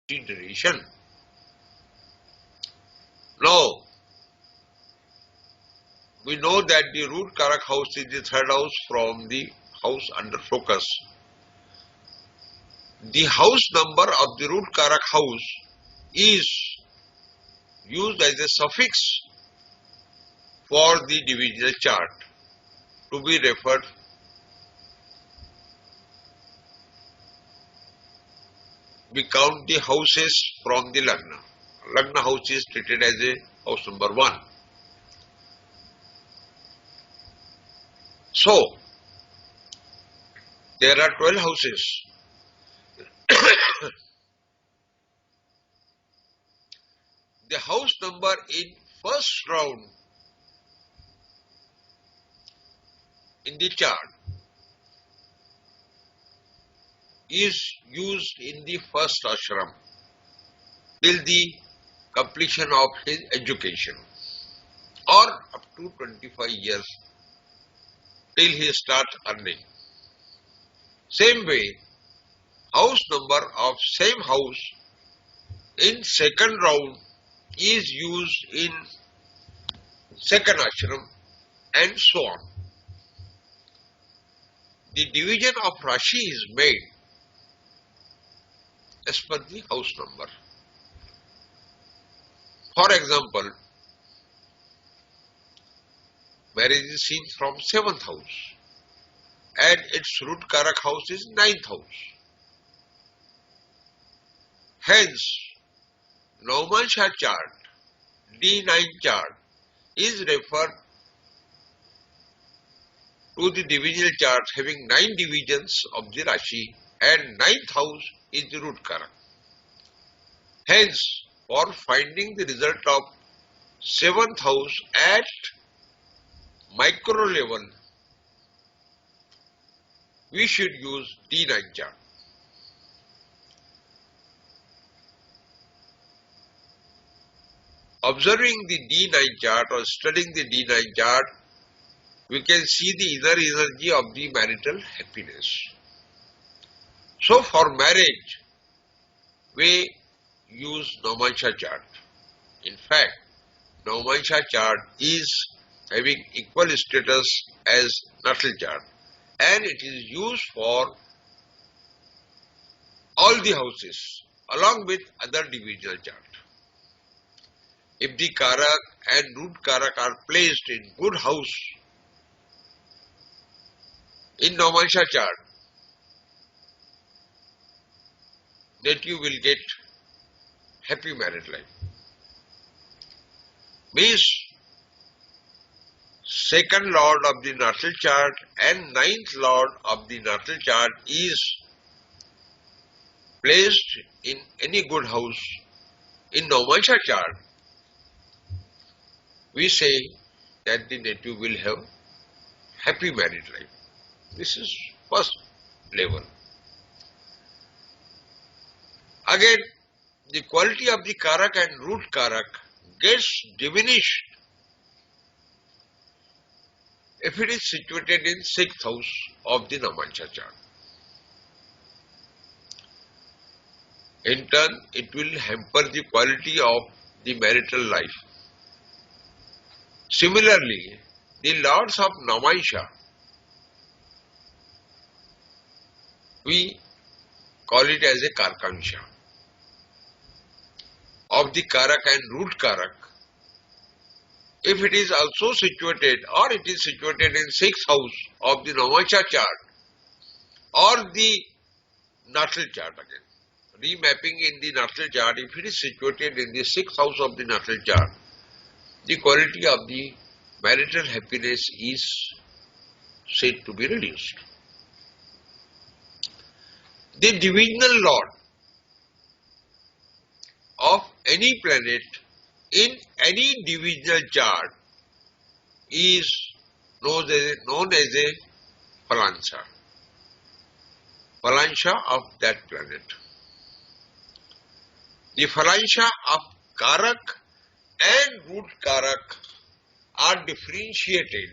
consideration. Now, we know that the root Karak house is the third house from the house under focus. The house number of the root Karak house is used as a suffix for the divisional chart to be referred. We count the houses from the Lagna. Lagna house is treated as a house number 1. So, there are 12 houses. The house number in first round in the chart is used in the first ashram till the completion of his education, or up to 25 years till he starts earning. Same way, house number of same house in second round is used in second ashram, and so on. The division of Rashi is made as per the house number. For example, marriage is seen from 7th house and its root Karak house is 9th house. Hence, Naumansha chart, D9 chart, is referred to the divisional chart having 9 divisions of the Rashi, and 9th house is the root Karak. Hence, for finding the result of 7th house at micro level, we should use D9 chart. Observing the D9 chart or studying the D9 chart, we can see the inner energy of the marital happiness. So for marriage, we use Naumansha chart. In fact, Naumansha chart is having equal status as natal chart, and it is used for all the houses along with other divisional chart. If the Karak and root Karak are placed in good house in Naumansha chart, that you will get happy married life. Means second lord of the natal chart and 9th lord of the natal chart is placed in any good house in Naumansha chart, we say that the native will have happy married life. This is first level. Again, the quality of the Karak and root Karak gets diminished if it is situated in 6th house of the Naumansha chart. In turn, it will hamper the quality of the marital life. Similarly, the lords of Naumansha, we call it as a Karkansha. Of the Karak and root Karak, if it is also situated or it is situated in 6th house of the Naumansha chart or the natal chart again, remapping in the natal chart, if it is situated in the 6th house of the natal chart, the quality of the marital happiness is said to be reduced. The divisional lord of any planet in any divisional chart is known as a Palansha. Palansha of that planet. The Palansha of Karak and root Karak are differentiated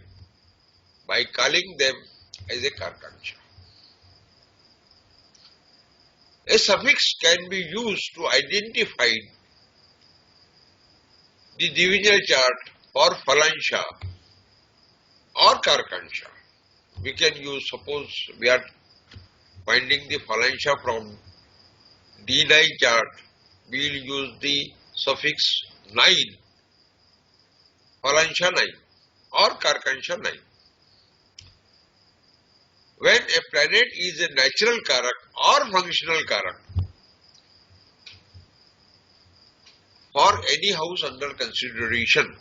by calling them as a Karkansha. A suffix can be used to identify the divisional chart for Falansha or Karkansha. We can use, suppose we are finding the Falansha from D9 chart, we will use the suffix 9, Falansha 9 or Karkansha 9. When a planet is a natural karak or functional karak for any house under consideration,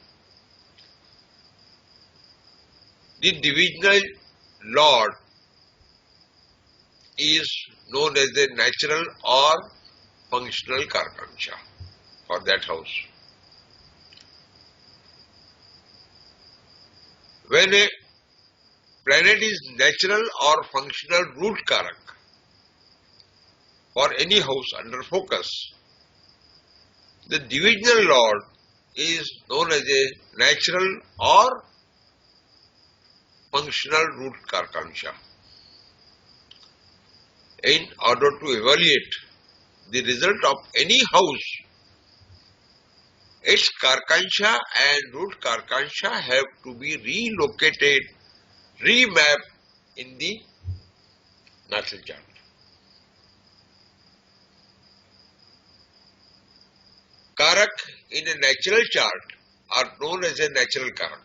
the divisional lord is known as a natural or functional Karkansha for that house. When a planet is natural or functional root karak for any house under focus, the divisional lord is known as a natural or functional root Karkansha. In order to evaluate the result of any house, its Karkansha and root Karkansha have to be relocated, remapped in the natal chart. Karak in a natural chart are known as a natural karak.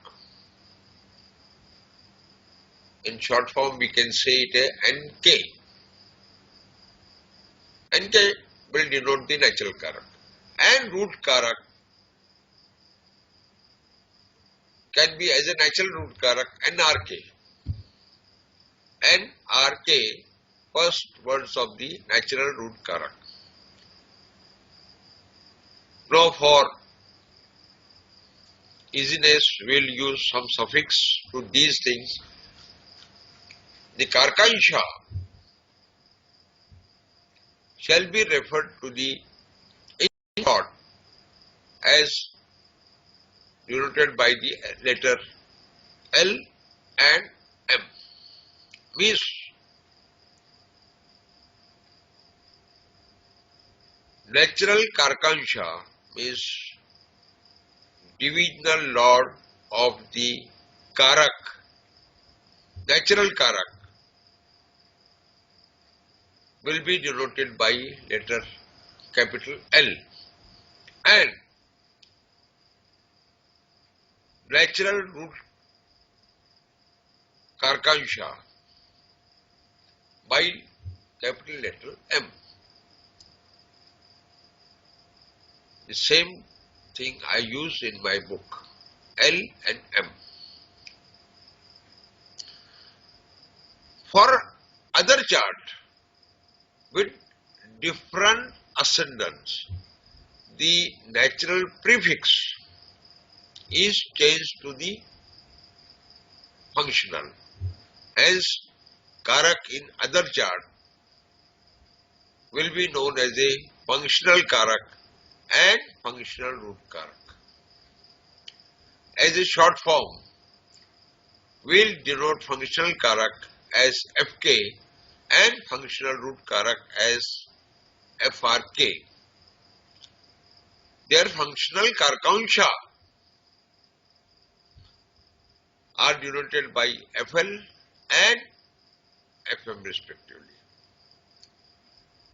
In short form, we can say it a NK. NK will denote the natural karak. And root karak can be as a natural root karak NRK. NRK, first words of the natural root karak. Now for easiness, we will use some suffix to these things. The Karkansha shall be referred to the short as denoted by the letter L and M. Means natural Karkansha means divisional lord of the karak, natural karak will be denoted by letter capital L, and natural root Karkansha by capital letter M. The same thing I use in my book, L and M. For other chart with different ascendants, the natural prefix is changed to the functional. Hence, karak in other chart will be known as a functional karak and functional root karak. As a short form, we will denote functional karak as FK and functional root karak as FRK. Their functional Karkansha are denoted by FL and FM respectively.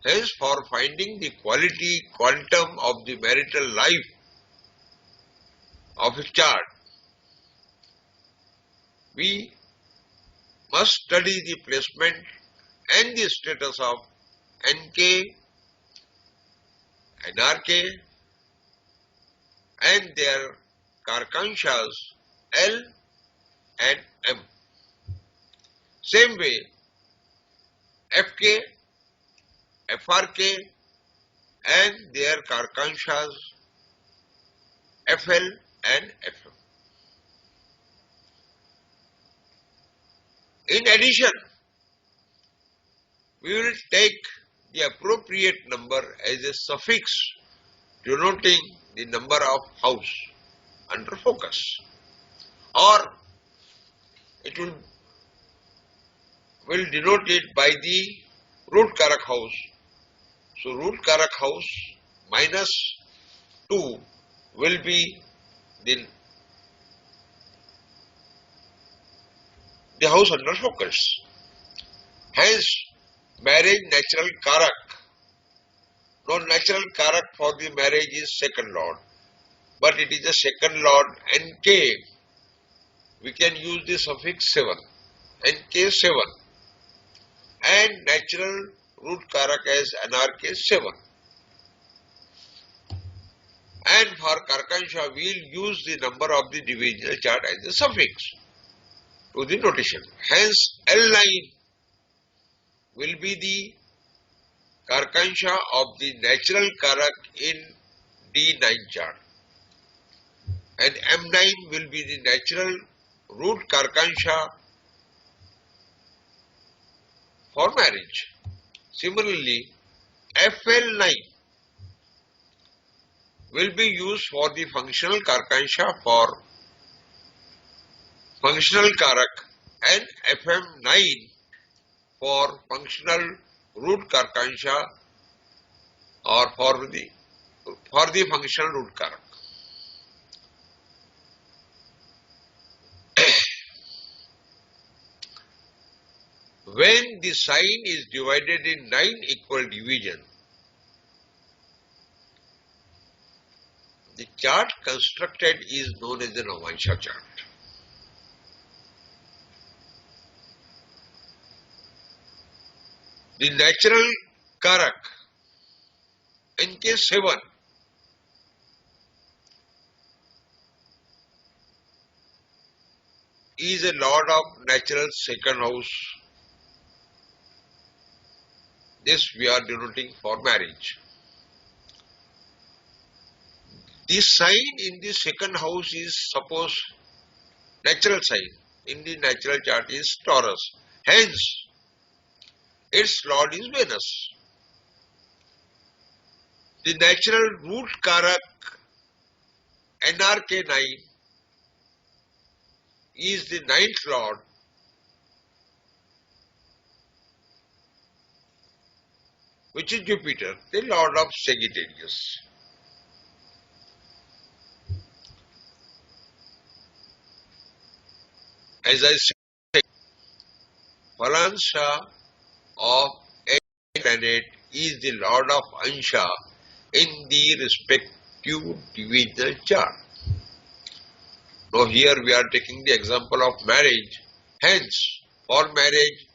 Hence, for finding the quality quantum of the marital life of a chart, we must study the placement and the status of NK, NRK and their Karkanshas L and M. Same way, FK, FRK and their Karkanshas FL and FM. In addition, we will take the appropriate number as a suffix denoting the number of house under focus, or it will denote it by the root karak house So root karak house minus 2 will be the house under focus. Hence, marriage natural karak. No, natural karak for the marriage is second lord, but it is a second lord NK. We can use the suffix 7, NK 7, and natural root karak as NRK 7. And for Karkansha, we will use the number of the divisional chart as a suffix to the notation. Hence, L9 will be the Karkansha of the natural karak in D9 chart, and M9 will be the natural root Karkansha for marriage. Similarly, FL9 will be used for the functional Karkansha for functional karak, and FM9 for functional root Karkansha or for the functional root karak. When the sign is divided in 9 equal divisions, the chart constructed is known as the Navansha chart. The natural karak NK7 is a lord of natural second house. This we are denoting for marriage. This sign in the second house is suppose natural sign in the natural chart is Taurus. Hence, its lord is Venus. The natural root karak NRK9 is the ninth lord, which is Jupiter, the lord of Sagittarius. As I said, Falansha of a planet is the lord of Ansha in the respective divisional chart. Now here we are taking the example of marriage. Hence, for marriage,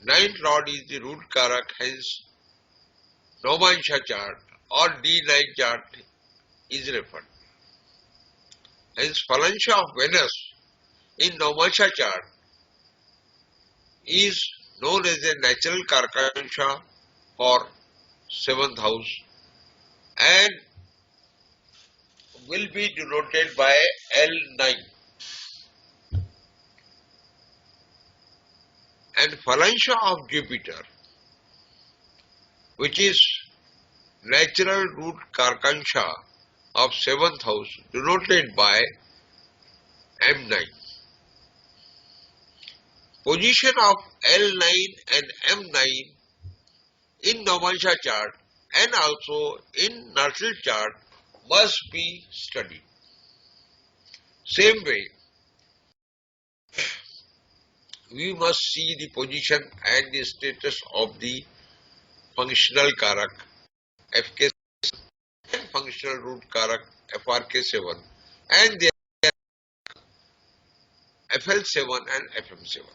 ninth lord is the root karak. Hence, Navansha chart or D9 chart is referred. Hence, Falansha of Venus in Navansha chart is known as a natural Karkansha for 7th house and will be denoted by L9. And Falansha of Jupiter, which is natural root Karkansha of 7th house, denoted by M9. Position of L9 and M9 in Navansha chart and also in natal chart must be studied. Same way, we must see the position and the status of the functional karak FK and functional root karak FRK7 and their FL7 and FM7.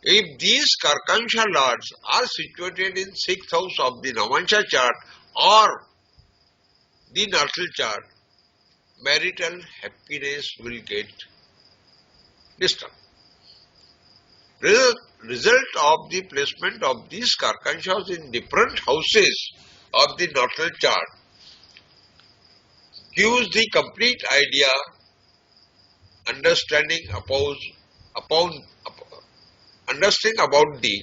If these Karkansha lords are situated in 6th house of the Navansha chart or the natal chart, marital happiness will get disturbed. Result of the placement of these Karkanshas in different houses of the natal chart gives the complete idea, understanding about the